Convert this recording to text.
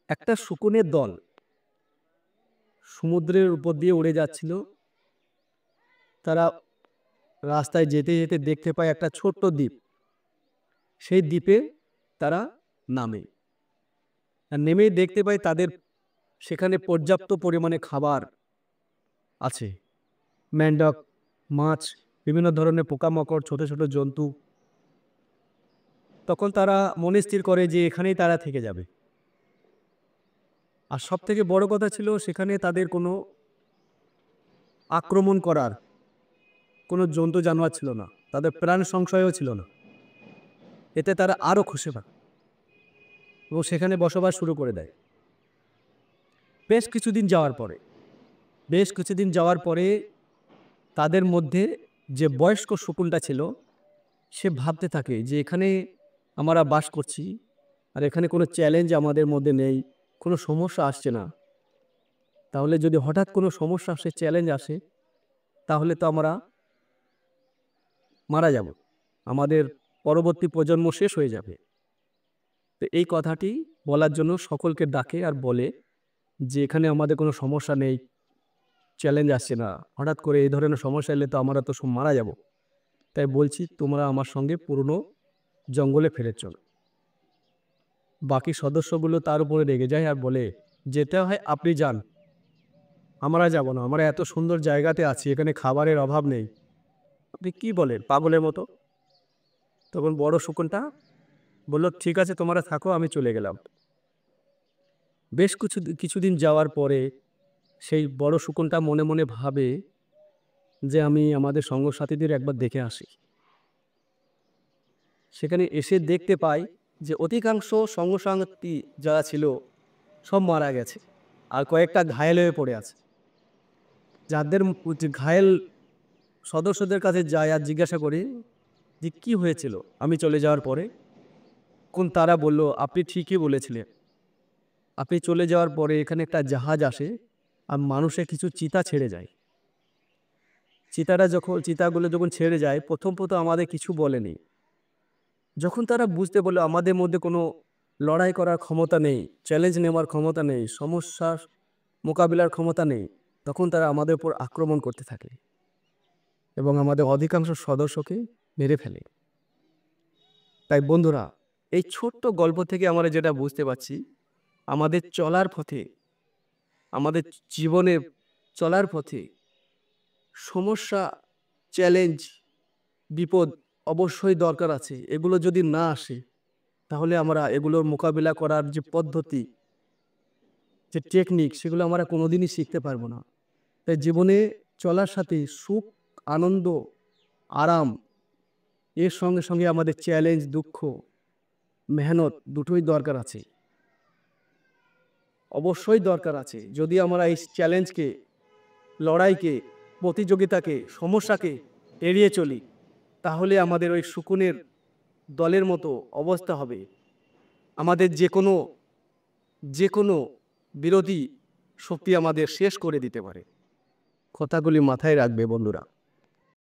একটা শকুনের দল সমুদ্রের উপর দিয়ে উড়ে যাচ্ছিল। তারা রাস্তায় যেতে যেতে দেখতে পায় একটা ছোট্ট দ্বীপ। সেই দ্বীপে তারা নামে, আর নেমেই দেখতে পায় তাদের সেখানে পর্যাপ্ত পরিমাণে খাবার আছে। মেন্ডক, মাছ, বিভিন্ন ধরনের পোকামাকড়, ছোট ছোট জন্তু। তখন তারা মনে স্থির করে যে এখানেই তারা থেকে যাবে। আর সব থেকে বড় কথা ছিল, সেখানে তাদের কোনো আক্রমণ করার কোনো জন্তু জানোয়ার ছিল না, তাদের প্রাণ সংশয়ও ছিল না। এতে তারা আরো খুশি হয় এবং সেখানে বসবাস শুরু করে দেয়। বেশ কিছুদিন যাওয়ার পরে তাদের মধ্যে যে বয়স্ক শকুনটা ছিল, সে ভাবতে থাকে যে এখানে আমরা বাস করছি, আর এখানে কোনো চ্যালেঞ্জ আমাদের মধ্যে নেই, কোনো সমস্যা আসছে না। তাহলে যদি হঠাৎ কোনো সমস্যা আসে, চ্যালেঞ্জ আসে, তাহলে তো আমরা মারা যাব, আমাদের পরবর্তী প্রজন্ম শেষ হয়ে যাবে। তো এই কথাটি বলার জন্য সকলকে ডাকে আর বলে যে এখানে আমাদের কোনো সমস্যা নেই, চ্যালেঞ্জ আসছে না। হঠাৎ করে এই ধরনের সমস্যা এলে তো আমরা তো সব মারা যাব। তাই বলছি, তোমরা আমার সঙ্গে পুরনো জঙ্গলে ফিরে চলো। বাকি সদস্যগুলো তার উপরে রেগে যায় আর বলে, যেটা হয় আপনি যান, আমরা যাব না, আমরা এত সুন্দর জায়গাতে আছি, এখানে খাবারের অভাব নেই। আপনি কি বলেন, পাগলের মতো? তখন বড় শকুনটা বলল, ঠিক আছে তোমরা থাকো, আমি চলে গেলাম। বেশ কিছুদিন যাওয়ার পরে সেই বড় শকুনটা মনে মনে ভাবে যে আমি আমাদের সঙ্গসাথীদের একবার দেখে আসি। সেখানে এসে দেখতে পাই যে অধিকাংশ সঙ্গসাথী যারা ছিল সব মারা গেছে, আর কয়েকটা ঘায়েল হয়ে পড়ে আছে। যাদের ঘায়েল সদস্যদের কাছে যায় আর জিজ্ঞাসা করি যে কি হয়েছিল আমি চলে যাওয়ার পরে, কোন তারা বলল, আপনি ঠিকই বলেছিলেন, আপনি চলে যাওয়ার পরে এখানে একটা জাহাজ আসে আর মানুষের কিছু চিতা ছেড়ে যায়। চিতাগুলো যখন ছেড়ে যায়, প্রথম আমাদের কিছু বলেনি। যখন তারা বুঝতে বললো আমাদের মধ্যে কোনো লড়াই করার ক্ষমতা নেই, চ্যালেঞ্জ নেওয়ার ক্ষমতা নেই, সমস্যার মোকাবিলার ক্ষমতা নেই, তখন তারা আমাদের উপর আক্রমণ করতে থাকে এবং আমাদের অধিকাংশ সদস্যকে মেরে ফেলে। তাই বন্ধুরা, এই ছোট্ট গল্প থেকে আমরা যেটা বুঝতে পারছি, আমাদের চলার পথে, আমাদের জীবনে চলার পথে সমস্যা, চ্যালেঞ্জ, বিপদ অবশ্যই দরকার আছে। এগুলো যদি না আসে, তাহলে আমরা এগুলোর মোকাবিলা করার যে পদ্ধতি, যে টেকনিক, সেগুলো আমরা কোনোদিনই শিখতে পারবো না। তাই জীবনে চলার সাথে সুখ, আনন্দ, আরাম, এর সঙ্গে সঙ্গে আমাদের চ্যালেঞ্জ, দুঃখ, মেহনত দুটোই দরকার আছে, অবশ্যই দরকার আছে। যদি আমরা এই চ্যালেঞ্জকে, লড়াইকে, প্রতিযোগিতাকে, সমস্যাকে এড়িয়ে চলি, তাহলে আমাদের ওই শকুনের দলের মতো অবস্থা হবে। আমাদের যে কোনো বিরোধী শক্তি আমাদের শেষ করে দিতে পারে। কথাগুলি মাথায় রাখবে বন্ধুরা।